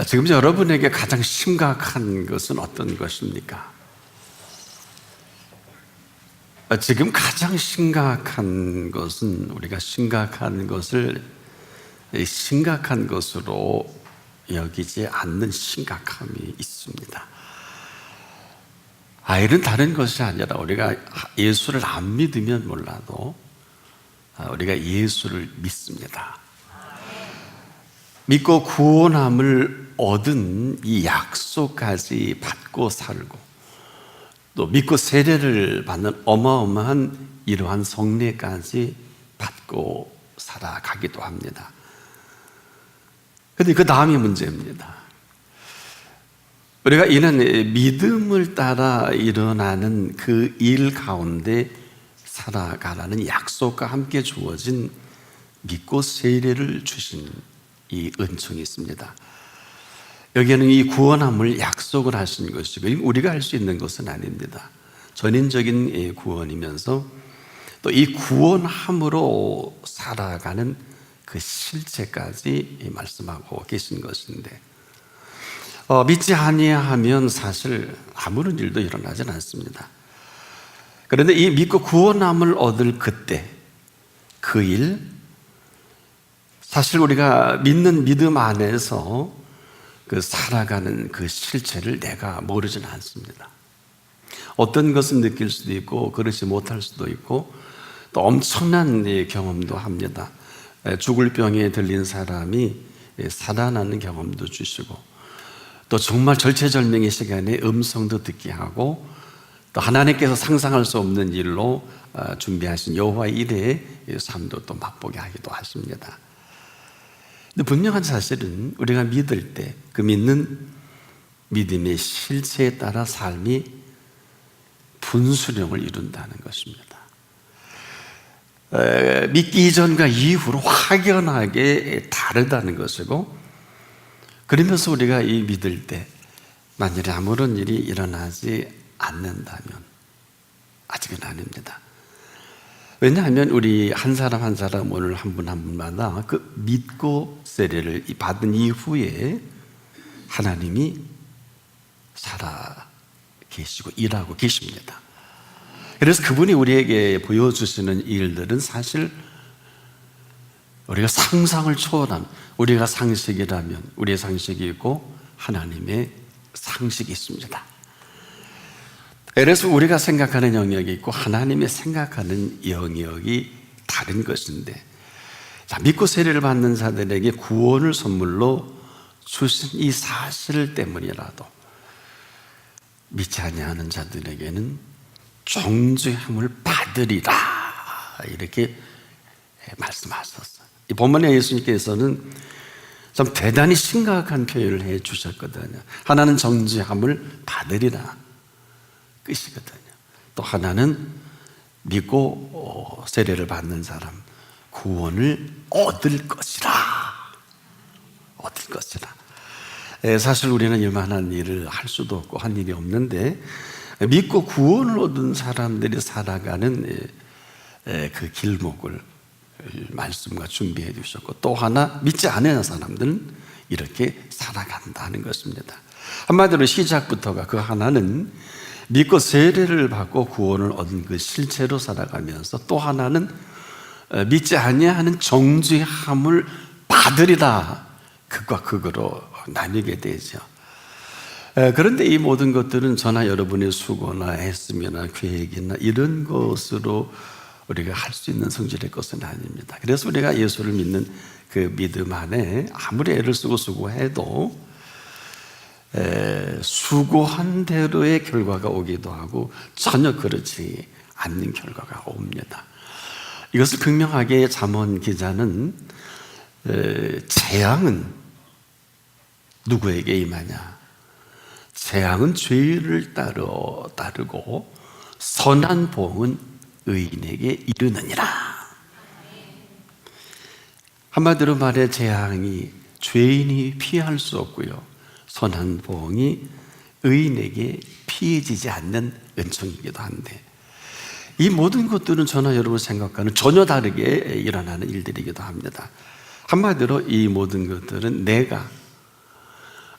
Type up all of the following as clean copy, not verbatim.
지금 여러분에게 가장 심각한 것은 어떤 것입니까? 지금 가장 심각한 것은 우리가 심각한 것을 심각한 것으로 여기지 않는 심각함이 있습니다. 이는 다른 것이 아니라 우리가 예수를 안 믿으면 몰라도 우리가 예수를 믿습니다. 믿고 구원함을 얻은 이 약속까지 받고 살고 또 믿고 세례를 받는 어마어마한 이러한 성례까지 받고 살아가기도 합니다. 그런데 그 다음이 문제입니다. 우리가 이는 믿음을 따라 일어나는 그 일 가운데 살아가라는 약속과 함께 주어진 믿고 세례를 주신 이 은총이 있습니다. 여기에는 이 구원함을 약속을 하신 것이고 우리가 할 수 있는 것은 아닙니다. 전인적인 구원이면서 또 이 구원함으로 살아가는 그 실체까지 말씀하고 계신 것인데 믿지 아니하면 사실 아무런 일도 일어나진 않습니다. 그런데 이 믿고 구원함을 얻을 그때 그 일, 사실 우리가 믿는 믿음 안에서 그 살아가는 그 실체를 내가 모르진 않습니다. 어떤 것은 느낄 수도 있고 그렇지 못할 수도 있고 또 엄청난 경험도 합니다. 죽을 병에 들린 사람이 살아나는 경험도 주시고 또 정말 절체절명의 시간에 음성도 듣게 하고 또 하나님께서 상상할 수 없는 일로 준비하신 여호와의 일의 삶도 또 맛보게 하기도 하십니다. 근데 분명한 사실은 우리가 믿을 때 그 믿는 믿음의 실체에 따라 삶이 분수령을 이룬다는 것입니다. 믿기 이전과 이후로 확연하게 다르다는 것이고 그러면서 우리가 이 믿을 때 만일에 아무런 일이 일어나지 않는다면 아직은 아닙니다. 왜냐하면 우리 한 사람 한 사람 오늘 한 분 한 분마다 그 믿고 세례를 받은 이후에 하나님이 살아 계시고 일하고 계십니다. 그래서 그분이 우리에게 보여주시는 일들은 사실 우리가 상상을 초월한 우리가 상식이라면 우리의 상식이 있고 하나님의 상식이 있습니다. 그래서 우리가 생각하는 영역이 있고 하나님의 생각하는 영역이 다른 것인데 믿고 세례를 받는 자들에게 구원을 선물로 주신 이 사실 때문이라도 믿지 아니하는 자들에게는 정죄함을 받으리라 이렇게 말씀하셨어요. 이 본문에 예수님께서는 좀 대단히 심각한 표현을 해 주셨거든요. 하나는 정죄함을 받으리라 끝이거든요. 또 하나는 믿고 세례를 받는 사람 구원을 얻을 것이라. 얻을 것이라. 사실 우리는 이만한 일을 할 수도 없고 한 일이 없는데 믿고 구원을 얻은 사람들이 살아가는 그 길목을 말씀과 준비해 주셨고 또 하나 믿지 않는 사람들은 이렇게 살아간다는 것입니다. 한마디로 시작부터가 그 하나는 믿고 세례를 받고 구원을 얻은 그 실체로 살아가면서 또 하나는 믿지 아니하는 정죄함을 받으리라 극과 극으로 나뉘게 되죠. 그런데 이 모든 것들은 저나 여러분의 수고나 애씀이나 계획이나 이런 것으로 우리가 할 수 있는 성질의 것은 아닙니다. 그래서 우리가 예수를 믿는 그 믿음 안에 아무리 애를 쓰고 수고해도 수고한 대로의 결과가 오기도 하고 전혀 그렇지 않는 결과가 옵니다. 이것을 극명하게 잠언 기자는 재앙은 누구에게 임하냐? 재앙은 죄를 따르고 선한 보응은 의인에게 이르느니라. 한마디로 말해 재앙이 죄인이 피할 수 없고요, 선한 보응이 의인에게 피해지지 않는 은총이기도 한데 이 모든 것들은 저나 여러분 생각과는 전혀 다르게 일어나는 일들이기도 합니다. 한마디로 이 모든 것들은 내가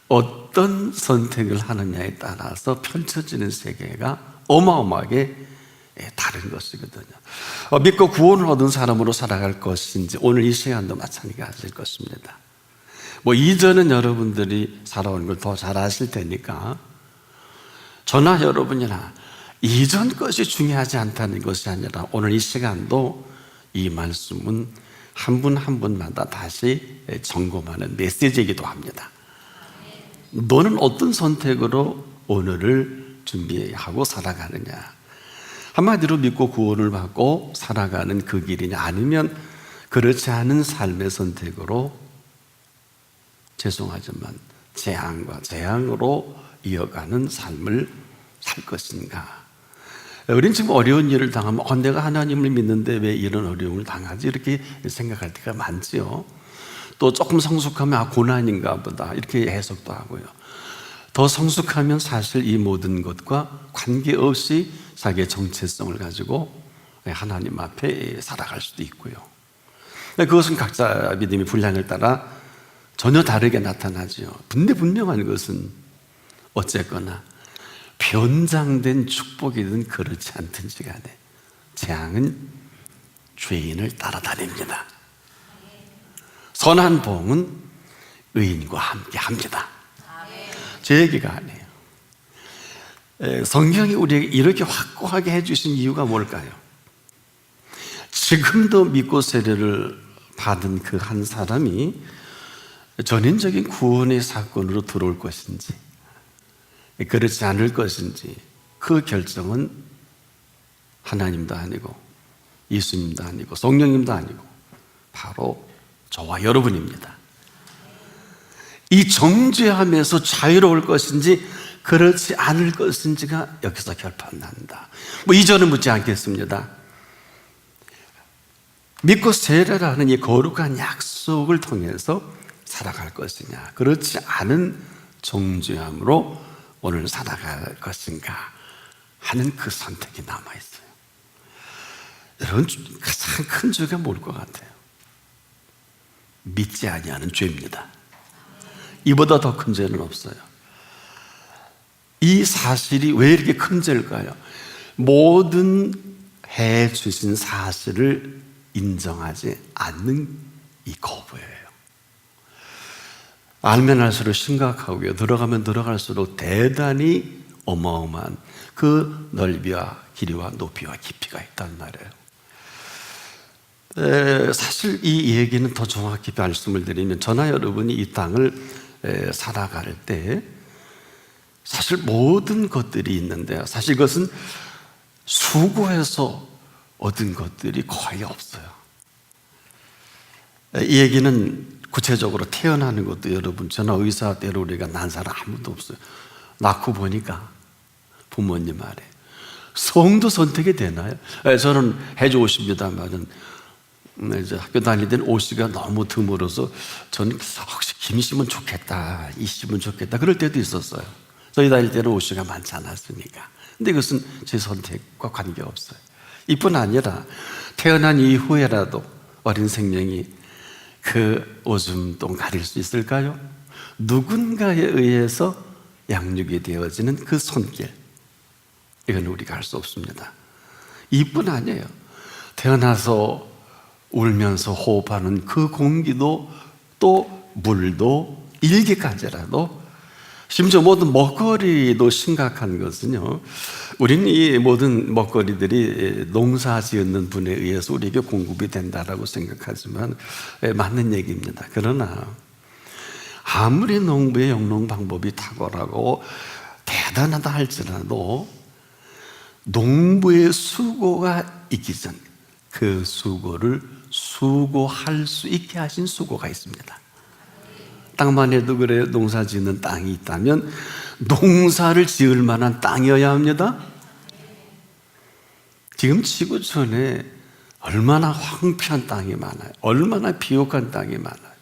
어떤 선택을 하느냐에 따라서 펼쳐지는 세계가 어마어마하게 다른 것이거든요. 믿고 구원을 얻은 사람으로 살아갈 것인지 오늘 이 시간도 마찬가지일 것입니다. 이전은 여러분들이 살아온 걸 더 잘 아실 테니까 저나 여러분이나 이전 것이 중요하지 않다는 것이 아니라 오늘 이 시간도 이 말씀은 한 분 한 분마다 다시 점검하는 메시지이기도 합니다. 너는 어떤 선택으로 오늘을 준비하고 살아가느냐? 한마디로 믿고 구원을 받고 살아가는 그 길이냐, 아니면 그렇지 않은 삶의 선택으로 죄송하지만 재앙과 재앙으로 이어가는 삶을 살 것인가? 우린 지금 어려운 일을 당하면 내가 하나님을 믿는데 왜 이런 어려움을 당하지? 이렇게 생각할 때가 많지요. 또 조금 성숙하면 고난인가 보다 이렇게 해석도 하고요. 더 성숙하면 사실 이 모든 것과 관계없이 자기의 정체성을 가지고 하나님 앞에 살아갈 수도 있고요. 그것은 각자 믿음의 분량을 따라 전혀 다르게 나타나지요. 근데 분명한 것은 어쨌거나 변장된 축복이든 그렇지 않든지 간에 재앙은 죄인을 따라다닙니다. 선한 봉은 의인과 함께 합니다. 제 얘기가 아니에요. 성경이 우리에게 이렇게 확고하게 해주신 이유가 뭘까요? 지금도 믿고 세례를 받은 그 한 사람이 전인적인 구원의 사건으로 들어올 것인지 그렇지 않을 것인지 그 결정은 하나님도 아니고 예수님도 아니고 성령님도 아니고 바로 저와 여러분입니다. 이 정죄함에서 자유로울 것인지 그렇지 않을 것인지가 여기서 결판난다. 이전은 묻지 않겠습니다. 믿고 세례라는 이 거룩한 약속을 통해서 살아갈 것이냐, 그렇지 않은 정죄함으로 오늘 살아갈 것인가 하는 그 선택이 남아있어요. 여러분, 가장 큰 죄가 뭘 것 같아요? 믿지 아니하는 죄입니다. 이보다 더 큰 죄는 없어요. 이 사실이 왜 이렇게 큰 죄일까요? 모든 해 주신 사실을 인정하지 않는 이 거부예요. 알면 알수록 심각하고요, 들어가면 들어갈수록 대단히 어마어마한 그 넓이와 길이와 높이와 깊이가 있단 말이에요. 사실 이 얘기는 더 정확히 말씀을 드리면 저나 여러분이 이 땅을 살아갈 때 사실 모든 것들이 있는데 사실 이것은 수고해서 얻은 것들이 거의 없어요. 이 얘기는 구체적으로 태어나는 것도 여러분, 저나 의사 때로 우리가 난 사람 아무도 없어요. 낳고 보니까 부모님 아래 성도 선택이 되나요? 저는 해줘 오십니다만은 이제 학교 다닐 때는 옷이가 너무 드물어서 저는 혹시 김 씨면 좋겠다, 이 씨면 좋겠다 그럴 때도 있었어요. 저희 다닐 때는 옷이가 많지 않았으니까. 근데 그것은 제 선택과 관계없어요. 이뿐 아니라 태어난 이후에라도 어린 생명이 그 오줌똥 가릴 수 있을까요? 누군가에 의해서 양육이 되어지는 그 손길, 이건 우리가 할 수 없습니다. 이뿐 아니에요. 태어나서 울면서 호흡하는 그 공기도 또 물도 일기까지라도, 심지어 모든 먹거리도 심각한 것은요, 우리는 이 모든 먹거리들이 농사 지었는 분에 의해서 우리에게 공급이 된다라고 생각하지만 맞는 얘기입니다. 그러나 아무리 농부의 영농 방법이 탁월하고 대단하다 할지라도 농부의 수고가 있기 전 그 수고를 수고할 수 있게 하신 수고가 있습니다. 땅만 해도 그래, 농사 짓는 땅이 있다면 농사를 지을 만한 땅이어야 합니다. 지금 지구촌에 얼마나 황폐한 땅이 많아요. 얼마나 비옥한 땅이 많아요.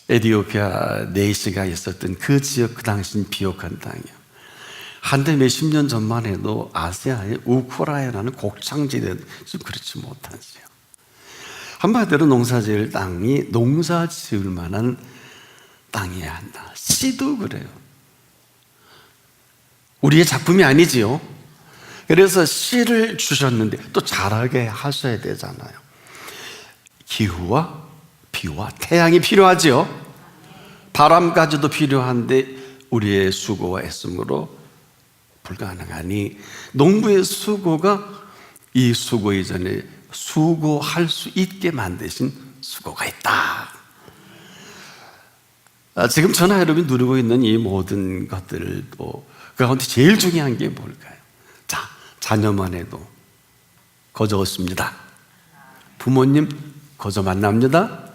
에티오피아 네이시가 있었던 그 지역, 그 당시는 비옥한 땅이에요. 한때 몇십 년 전만 해도 아시아의 우쿠라이나라는 곡창지대는 좀 그렇지 못한 지역. 한마디로 농사 지을 땅이 농사 지을 만한 합당해야 한다. 시도 그래요. 우리의 작품이 아니지요. 그래서 씨를 주셨는데 또 자라게 하셔야 되잖아요. 기후와 비와 태양이 필요하지요. 바람까지도 필요한데 우리의 수고와 애씀으로 불가능하니 농부의 수고가 이 수고 이전에 수고할 수 있게 만드신 수고가 있다. 지금 저나 여러분이 누리고 있는 이 모든 것들도 그 가운데 제일 중요한 게 뭘까요? 자, 자녀만 해도 거저 얻습니다. 부모님 거저 만납니다.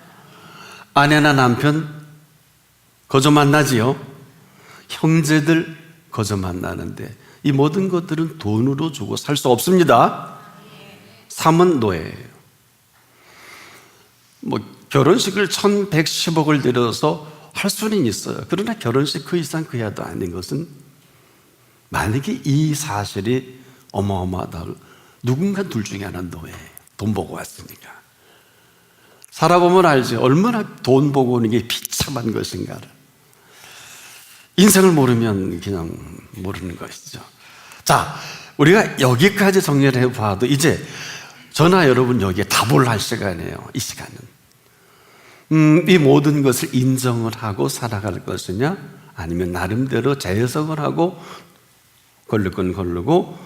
아내나 남편 거저 만나지요. 형제들 거저 만나는데 이 모든 것들은 돈으로 주고 살 수 없습니다. 삶은 노예예요. 결혼식을 1110억을 들여서 할 수는 있어요. 그러나 결혼식 그 이상 그 이하도 아닌 것은 만약에 이 사실이 어마어마하다, 누군가 둘 중에 하나는 노예예요. 돈 보고 왔으니까. 살아보면 알지 얼마나 돈 보고 오는 게 비참한 것인가를. 인생을 모르면 그냥 모르는 것이죠. 자, 우리가 여기까지 정리를 해봐도 이제 저나 여러분 여기에 답을 할 시간이에요. 이 시간은 이 모든 것을 인정을 하고 살아갈 것이냐, 아니면 나름대로 재해석을 하고 걸릴 건 걸르고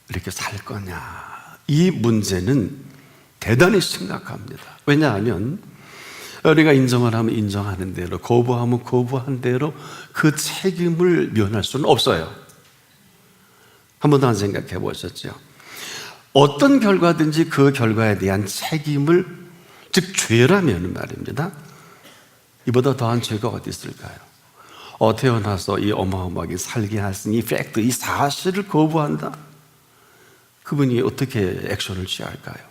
이렇게 살 거냐. 이 문제는 대단히 심각합니다. 왜냐하면 우리가 인정을 하면 인정하는 대로, 거부하면 거부한 대로 그 책임을 면할 수는 없어요. 한 번도 안 생각해 보셨죠? 어떤 결과든지 그 결과에 대한 책임을, 즉 죄라면 말입니다, 이보다 더한 죄가 어디 있을까요? 태어나서 이 어마어마하게 살게 하신 이 팩트, 이 사실을 거부한다? 그분이 어떻게 액션을 취할까요?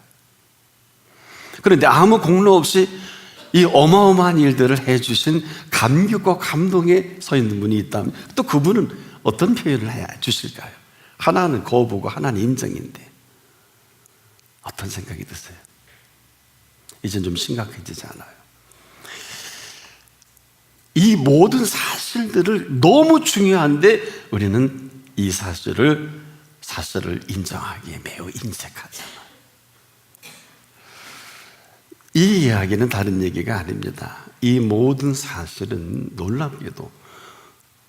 그런데 아무 공로 없이 이 어마어마한 일들을 해주신 감격과 감동에 서 있는 분이 있다면 또 그분은 어떤 표현을 해 주실까요? 하나는 거부고 하나는 인정인데 어떤 생각이 드세요? 이젠 좀 심각해지지 않아요? 이 모든 사실들을 너무 중요한데 우리는 이 사실을 인정하기에 매우 인색하잖아요. 이 이야기는 다른 얘기가 아닙니다. 이 모든 사실은 놀랍게도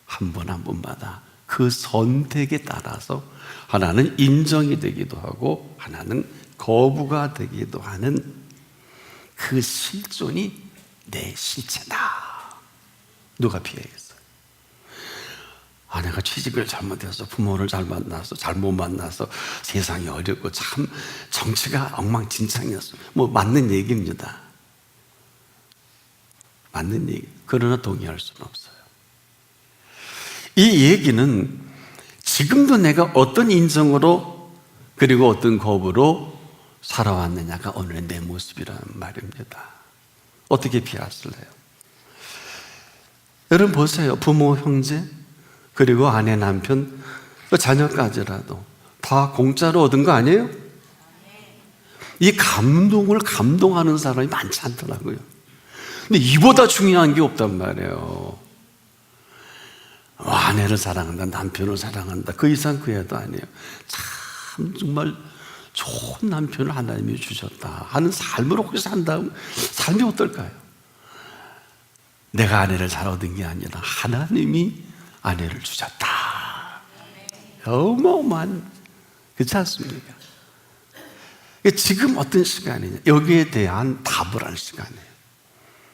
한 번 한 번마다 그 선택에 따라서 하나는 인정이 되기도 하고 하나는 거부가 되기도 하는 그 실존이 내 실체다. 누가 피해야겠어요? 아내가 취직을 잘못해서 부모를 잘못 만나서 세상이 어렵고 참 정치가 엉망진창이었어요. 맞는 얘기입니다. 맞는 얘기. 그러나 동의할 수는 없어요. 이 얘기는 지금도 내가 어떤 인정으로 그리고 어떤 거부로 살아왔느냐가 오늘의 내 모습이라는 말입니다. 어떻게 피하실래요? 여러분 보세요. 부모, 형제, 그리고 아내, 남편, 자녀까지라도 다 공짜로 얻은 거 아니에요? 이 감동을 감동하는 사람이 많지 않더라고요. 근데 이보다 중요한 게 없단 말이에요. 아내를 사랑한다, 남편을 사랑한다, 그 이상 그 이하도 아니에요. 참 정말 좋은 남편을 하나님이 주셨다 하는 삶을 혹시 산다면 삶이 어떨까요? 내가 아내를 잘 얻은 게 아니라 하나님이 아내를 주셨다. 어마어마한, 그렇지 않습니까? 지금 어떤 시간이냐, 여기에 대한 답을 할 시간이에요.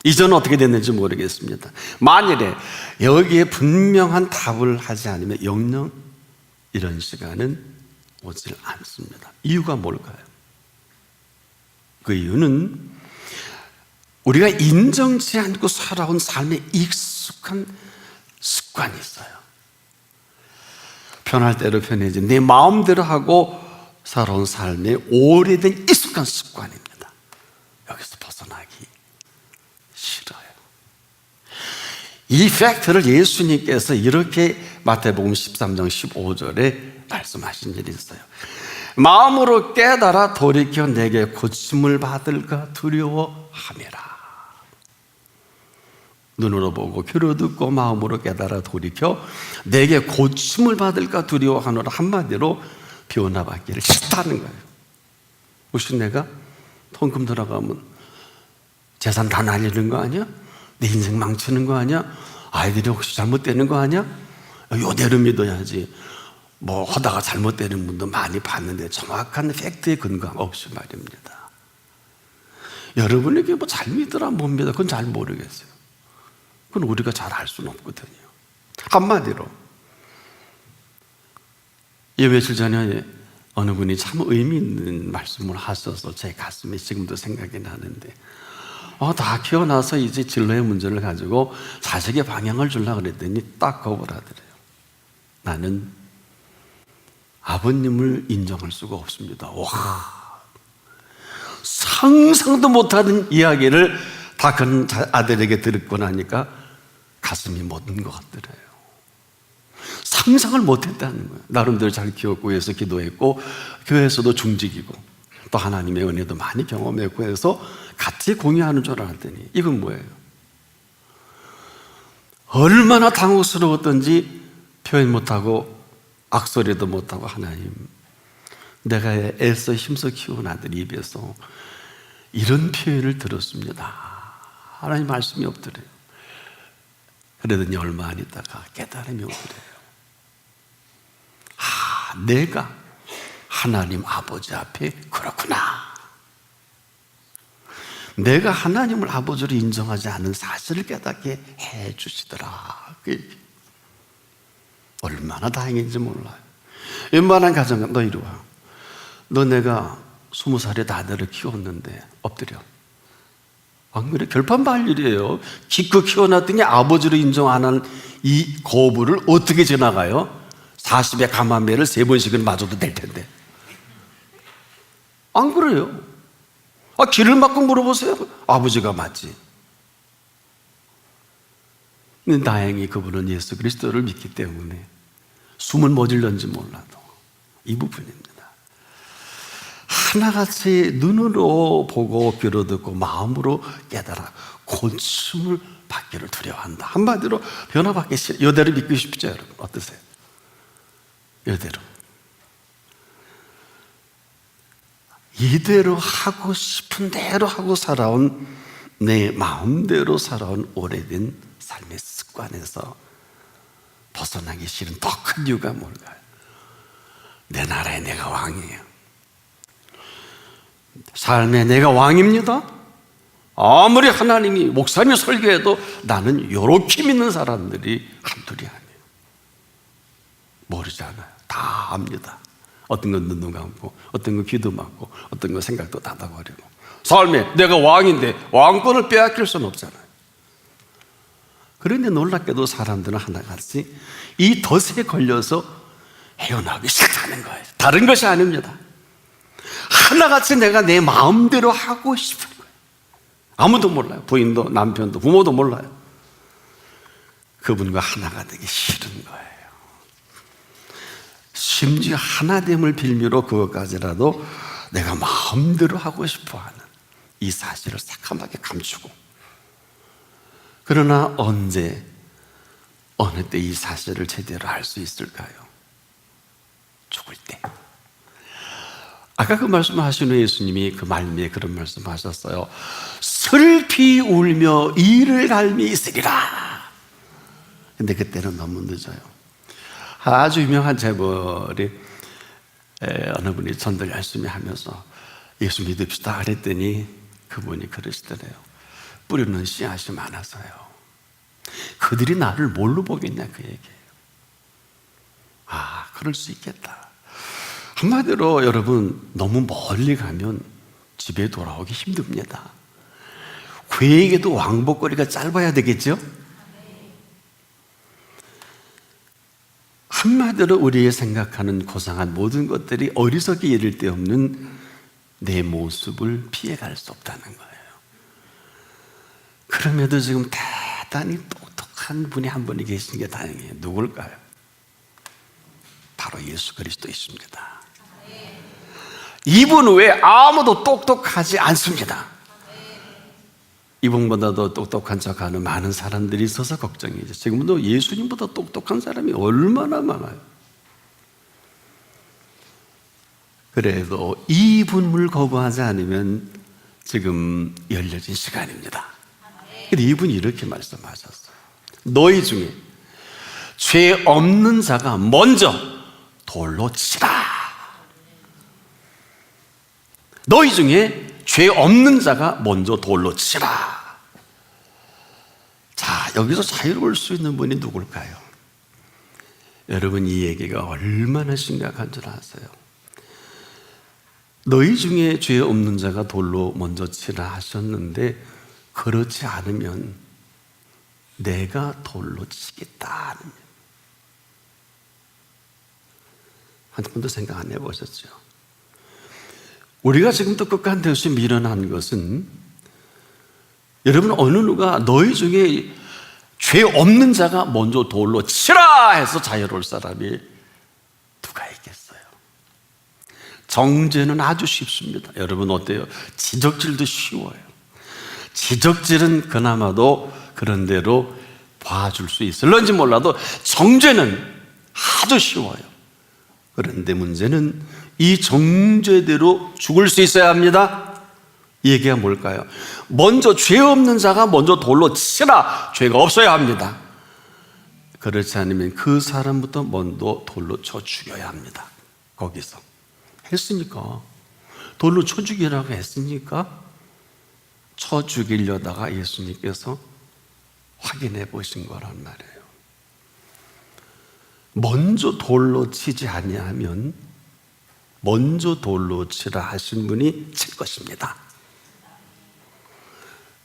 이전은 어떻게 됐는지 모르겠습니다. 만일에 여기에 분명한 답을 하지 않으면 영영 이런 시간은 오질 않습니다. 이유가 뭘까요? 그 이유는 우리가 인정치 않고 살아온 삶에 익숙한 습관이 있어요. 편할 대로 편해진 내 마음대로 하고 살아온 삶에 오래된 익숙한 습관입니다. 여기서 벗어나기 싫어요. 이 팩트를 예수님께서 이렇게 마태복음 13장 15절에 말씀하신 일이 있어요. 마음으로 깨달아 돌이켜 내게 고침을 받을까 두려워함이라. 눈으로 보고 귀로 듣고 마음으로 깨달아 돌이켜 내게 고침을 받을까 두려워하노라. 한마디로 변화받기를 싫다는 거예요. 혹시 내가 통금 들어가면 재산 다 날리는 거 아니야? 내 인생 망치는 거 아니야? 아이들이 혹시 잘못되는 거 아니야? 요대로 믿어야지. 뭐 하다가 잘못되는 분도 많이 봤는데 정확한 팩트의 근거가 없이 말입니다. 여러분에게 뭐 잘 믿으라 못 믿어 그건 잘 모르겠어요. 그건 우리가 잘 알 수는 없거든요. 한마디로 며칠 전에 어느 분이 참 의미 있는 말씀을 하셔서 제 가슴에 지금도 생각이 나는데, 다 키워나서 이제 진로의 문제를 가지고 자식의 방향을 주려고 그랬더니 딱 겁을 하더래요. 나는 아버님을 인정할 수가 없습니다. 와, 상상도 못하는 이야기를 다 그 아들에게 듣고 나니까 가슴이 멎는 것 같더래요. 상상을 못했다는 거예요. 나름대로 잘 키웠고 해서 기도했고 교회에서도 중직이고 또 하나님의 은혜도 많이 경험했고 해서 같이 공유하는 줄 알았더니 이건 뭐예요? 얼마나 당혹스러웠던지 표현 못하고 악소리도 못하고, 하나님, 내가 애써 힘써 키운 아들 입에서 이런 표현을 들었습니다. 하나님 말씀이 없더래요. 그러더니 얼마 안 있다가 깨달음이 오더래요. 내가 하나님 아버지 앞에 그렇구나. 내가 하나님을 아버지로 인정하지 않은 사실을 깨닫게 해 주시더라. 얼마나 다행인지 몰라요. 웬만한 가정은 너 이리 와. 너 내가 20살에 아들을 키웠는데 엎드려. 안 그래? 결판발 일이에요. 기껏 키워놨더니 아버지로 인정 안 하는 이 거부를 어떻게 지나가요? 40에 가마매를 3번씩은 맞아도 될 텐데. 안 그래요? 길을 막고 물어보세요. 아버지가 맞지. 근데 다행히 그분은 예수 그리스도를 믿기 때문에 숨은 멎을는지 몰라도 이 부분입니다. 하나같이 눈으로 보고 귀로 듣고 마음으로 깨달아 고침을 받기를 두려워한다. 한마디로 변화받기 싫어. 이대로 믿고 싶죠, 여러분? 어떠세요? 이대로. 이대로 하고 싶은 대로 하고 살아온, 내 마음대로 살아온 오래된 삶의 습관에서 벗어나기 싫은 더 큰 이유가 뭘까요? 내 나라에 내가 왕이에요. 삶에 내가 왕입니다. 아무리 하나님이 목사님이 설교해도 나는 요렇게 믿는 사람들이 한둘이 아니에요. 모르지 않아요. 다 압니다. 어떤 건 눈 감고, 어떤 건 귀도 막고, 어떤 건 생각도 닫아버리고. 삶에 내가 왕인데 왕권을 빼앗길 수는 없잖아요. 그런데 놀랍게도 사람들은 하나같이 이 덫에 걸려서 헤어나오기 싫다는 거예요. 다른 것이 아닙니다. 하나같이 내가 내 마음대로 하고 싶은 거예요. 아무도 몰라요. 부인도 남편도 부모도 몰라요. 그분과 하나가 되기 싫은 거예요. 심지어 하나됨을 빌미로 그것까지라도 내가 마음대로 하고 싶어하는 이 사실을 새카맣게 감추고, 그러나 언제 어느 때 이 사실을 제대로 알 수 있을까요? 죽을 때. 아까 그 말씀하신 후에 예수님이 그 말미에 그런 말씀하셨어요. 슬피 울며 이를 갈미 있으리라. 근데 그때는 너무 늦어요. 아주 유명한 재벌이 어느 분이 전도를 열심히 하면서 예수 믿읍시다 그랬더니 그분이 그러시더래요. 뿌리는 씨앗이 많아서요. 그들이 나를 뭘로 보겠냐 그 얘기예요. 그럴 수 있겠다. 한마디로 여러분, 너무 멀리 가면 집에 돌아오기 힘듭니다. 그에게도 왕복거리가 짧아야 되겠죠? 한마디로 우리의 생각하는 고상한 모든 것들이 어리석게 이를 데 없는 내 모습을 피해갈 수 없다는 거예요. 그럼에도 지금 대단히 똑똑한 분이 한 분이 계신 게 다행이에요. 누굴까요? 바로 예수 그리스도 있습니다. 이분 외에 아무도 똑똑하지 않습니다. 이분보다도 똑똑한 척하는 많은 사람들이 있어서 걱정이죠. 지금도 예수님보다 똑똑한 사람이 얼마나 많아요. 그래도 이 분을 거부하지 않으면 지금 열려진 시간입니다. 근데 이분이 이렇게 말씀하셨어요. 너희 중에 죄 없는 자가 먼저 돌로 치라. 너희 중에 죄 없는 자가 먼저 돌로 치라. 자, 여기서 자유로울 수 있는 분이 누굴까요? 여러분, 이 얘기가 얼마나 심각한 줄 아세요? 너희 중에 죄 없는 자가 돌로 먼저 치라 하셨는데, 그렇지 않으면 내가 돌로 치겠다. 한 번도 생각 안 해보셨죠? 우리가 지금도 끝간데없이 밀어난 것은, 여러분, 어느 누가 너희 중에 죄 없는 자가 먼저 돌로 치라 해서 자유로울 사람이 누가 있겠어요? 정죄는 아주 쉽습니다. 여러분 어때요? 지적질도 쉬워요. 지적질은 그나마도 그런 대로 봐줄 수 있을런지 몰라도 정죄는 아주 쉬워요. 그런데 문제는 이 정죄대로 죽을 수 있어야 합니다. 이 얘기가 뭘까요? 먼저 죄 없는 자가 먼저 돌로 치라. 죄가 없어야 합니다. 그렇지 않으면 그 사람부터 먼저 돌로 쳐 죽여야 합니다. 거기서 했으니까, 돌로 쳐 죽이라고 했으니까 쳐 죽이려다가 예수님께서 확인해 보신 거란 말이에요. 먼저 돌로 치지 아니하면 먼저 돌로 치라 하신 분이 칠 것입니다.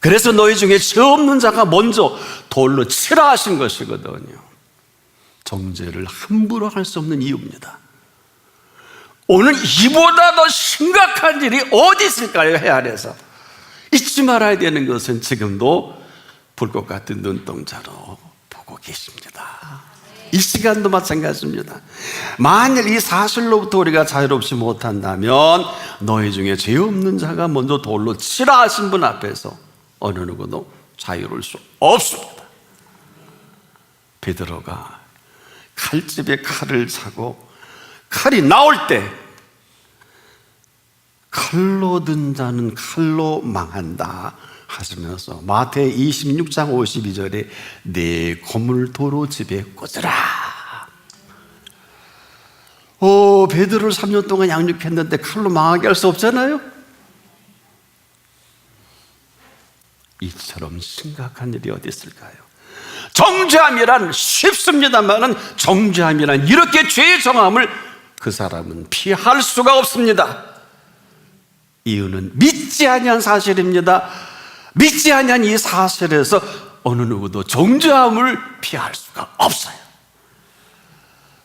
그래서 너희 중에 죄 없는 자가 먼저 돌로 치라 하신 것이거든요. 정죄를 함부로 할 수 없는 이유입니다. 오늘 이보다 더 심각한 일이 어디 있을까요? 해 아래서. 잊지 말아야 되는 것은 지금도 불꽃 같은 눈동자로 보고 계십니다. 이 시간도 마찬가지입니다. 만일 이 사실로부터 우리가 자유롭지 못한다면 너희 중에 죄 없는 자가 먼저 돌로 치라 하신 분 앞에서 어느 누구도 자유로울 수 없습니다. 베드로가 칼집에 칼을 차고 칼이 나올 때 칼로 든 자는 칼로 망한다 하시면서 마태 26장 52절에 내 고물 도로 집에 꽂으라. 베드로를 3년 동안 양육했는데 칼로 망하게 할 수 없잖아요. 이처럼 심각한 일이 어디 있을까요? 정죄함이란 쉽습니다만은 정죄함이란 이렇게 죄의 정함을 그 사람은 피할 수가 없습니다. 이유는 믿지 아니한 사실입니다. 믿지 아니한 이 사실에서 어느 누구도 정죄함을 피할 수가 없어요.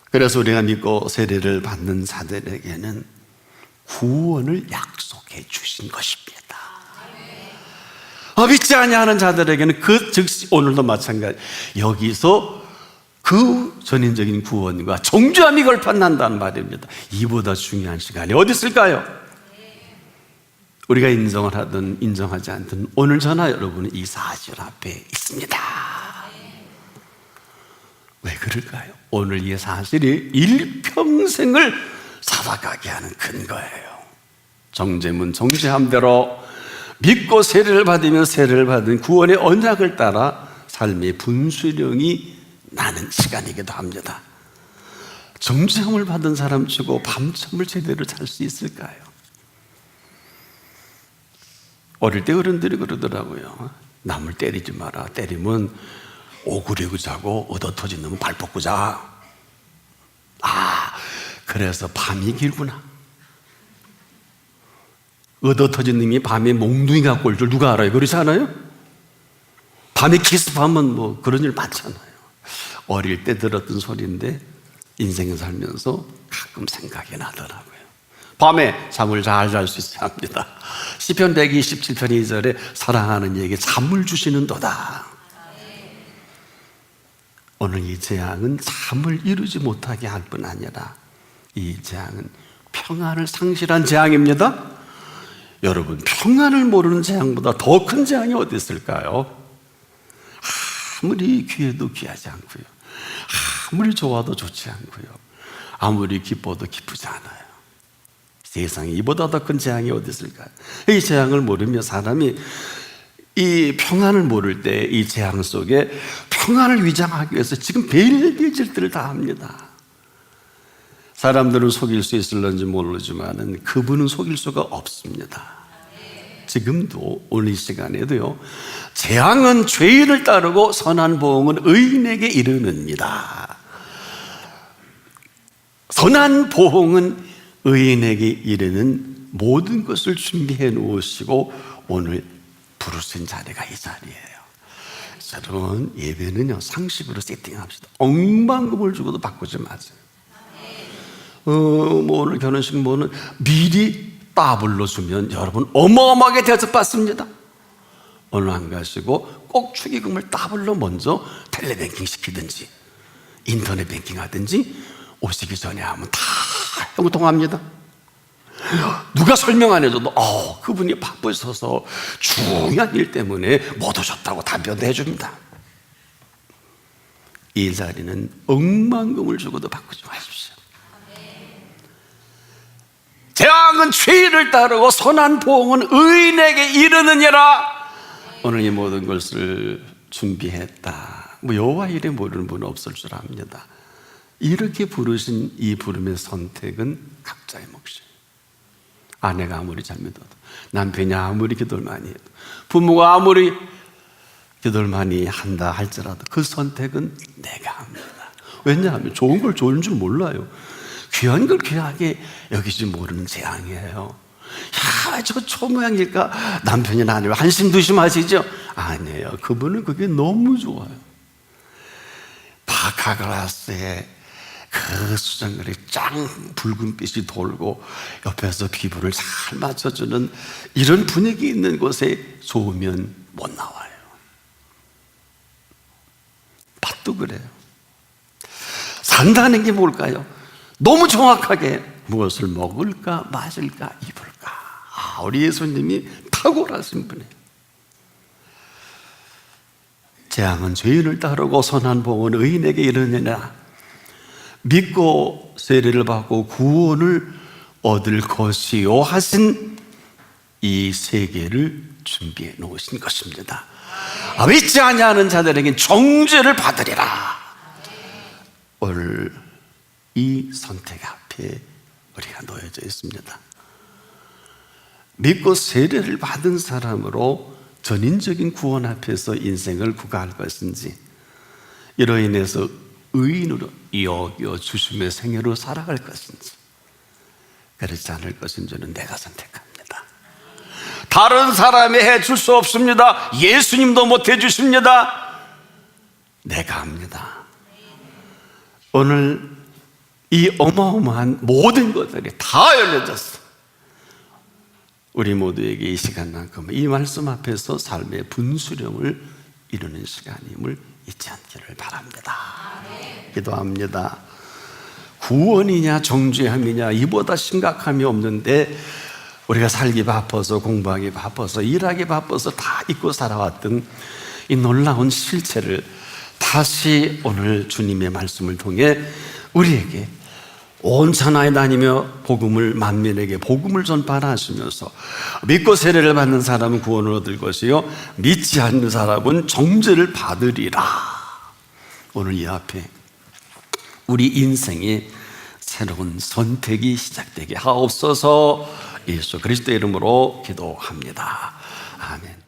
그래서 우리가 믿고 세례를 받는 자들에게는 구원을 약속해 주신 것입니다. 믿지 아니하는 자들에게는 그 즉시 오늘도 마찬가지, 여기서 그 전인적인 구원과 정죄함이 걸판난다는 말입니다. 이보다 중요한 시간이 어디 있을까요? 우리가 인정을 하든 인정하지 않든 오늘 저나 여러분은 이 사실 앞에 있습니다. 왜 그럴까요? 오늘 이 사실이 일평생을 살아가게 하는 근거예요. 정죄문 정죄함대로 믿고 세례를 받으면 세례를 받은 구원의 언약을 따라 삶의 분수령이 나는 시간이기도 합니다. 정죄함을 받은 사람 치고 밤잠을 제대로 잘 수 있을까요? 어릴 때 어른들이 그러더라고요. 남을 때리지 마라. 때리면 오그리고 자고 얻어터진 놈은 발 뻗고 자. 그래서 밤이 길구나. 얻어터진 놈이 밤에 몽둥이 갖고 올 줄 누가 알아요? 그렇지 않아요? 밤에 기습하면 뭐 그런 일 많잖아요. 어릴 때 들었던 소리인데 인생을 살면서 가끔 생각이 나더라고요. 밤에 잠을 잘 잘 수 있어야 합니다. 시편 127편 2절에 사랑하는 이에게 잠을 주시는 도다. 오늘 이 재앙은 잠을 이루지 못하게 할 뿐 아니라 이 재앙은 평안을 상실한 재앙입니다. 여러분, 평안을 모르는 재앙보다 더 큰 재앙이 어디 있을까요? 아무리 귀해도 귀하지 않고요, 아무리 좋아도 좋지 않고요, 아무리 기뻐도 기쁘지 않아요. 세상에 이보다 더 큰 재앙이 어디 있을까요? 이 재앙을 모르며 사람이 이 평안을 모를 때 이 재앙 속에 평안을 위장하기 위해서 지금 별별 짓들을 다 합니다. 사람들은 속일 수 있을런지 모르지만 그분은 속일 수가 없습니다. 지금도 오늘 이 시간에도요, 재앙은 죄인을 따르고 선한 보응은 의인에게 이르느니라. 선한 보응은 의인에게 이르는 모든 것을 준비해 놓으시고 오늘 부르신 자리가 이 자리예요. 여러분, 예배는요 상식으로 세팅합시다. 억만금을 주고도 바꾸지 마세요. 뭐 오늘 결혼식 뭐는 미리 따블로 주면 여러분 어마어마하게 대접받습니다. 오늘 안 가시고 꼭 축의금을 따블로 먼저 텔레뱅킹 시키든지 인터넷 뱅킹 하든지 오시기 전에 하면 다 형통합니다. 누가 설명 안 해줘도 그분이 바쁘셔서 중요한 일 때문에 못 오셨다고 답변도 해줍니다. 이 자리는 억만금을 주고도 바꾸지 마십시오. 재앙은 죄인을 따르고 선한 보응은 의인에게 이르느니라. 오늘 이 모든 것을 준비했다. 여호와 이래 모르는 분은 없을 줄 압니다. 이렇게 부르신 이 부름의 선택은 각자의 몫이에요. 아내가 아무리 잘못해도, 남편이 아무리 기도를 많이 해도, 부모가 아무리 기도를 많이 한다 할지라도 그 선택은 내가 합니다. 왜냐하면 좋은 걸 좋은 줄 몰라요. 귀한 걸 귀하게 여기지 모르는 재앙이에요. 야, 저 초모양일까? 남편이나 아내를 한심두심하시죠? 아니에요. 그분은 그게 너무 좋아요. 바카그라스의 그 수정글이 짱 붉은빛이 돌고 옆에서 피부를 잘 맞춰주는 이런 분위기 있는 곳에 좋으면 못 나와요. 밭도 그래요. 산다는 게 뭘까요? 너무 정확하게 무엇을 먹을까, 마실까, 입을까. 우리 예수님이 탁월하신 분이에요. 재앙은 죄인을 따르고 선한 보응은 의인에게 이르느니라. 믿고 세례를 받고 구원을 얻을 것이요 하신 이 세계를 준비해 놓으신 것입니다. 믿지 아니하는 자들에겐 정죄를 받으리라. 오늘 이 선택 앞에 우리가 놓여져 있습니다. 믿고 세례를 받은 사람으로 전인적인 구원 앞에서 인생을 구가할 것인지, 이로 인해서 의인으로 여겨 주심의 생애로 살아갈 것인지, 그렇지 않을 것인지는 내가 선택합니다. 다른 사람이 해줄 수 없습니다. 예수님도 못 해주십니다. 내가 합니다. 오늘 이 어마어마한 모든 것들이 다 열려졌어. 우리 모두에게 이 시간만큼 이 말씀 앞에서 삶의 분수령을 이루는 시간임을 잊지 않기를 바랍니다. 기도합니다. 구원이냐 정죄함이냐 이보다 심각함이 없는데 우리가 살기 바빠서, 공부하기 바빠서, 일하기 바빠서 다 잊고 살아왔던 이 놀라운 실체를 다시 오늘 주님의 말씀을 통해 우리에게 온 천하에 다니며 복음을 만민에게 복음을 전파하시면서 믿고 세례를 받는 사람은 구원을 얻을 것이요 믿지 않는 사람은 정죄를 받으리라. 오늘 이 앞에 우리 인생에 새로운 선택이 시작되게 하옵소서. 예수 그리스도의 이름으로 기도합니다. 아멘.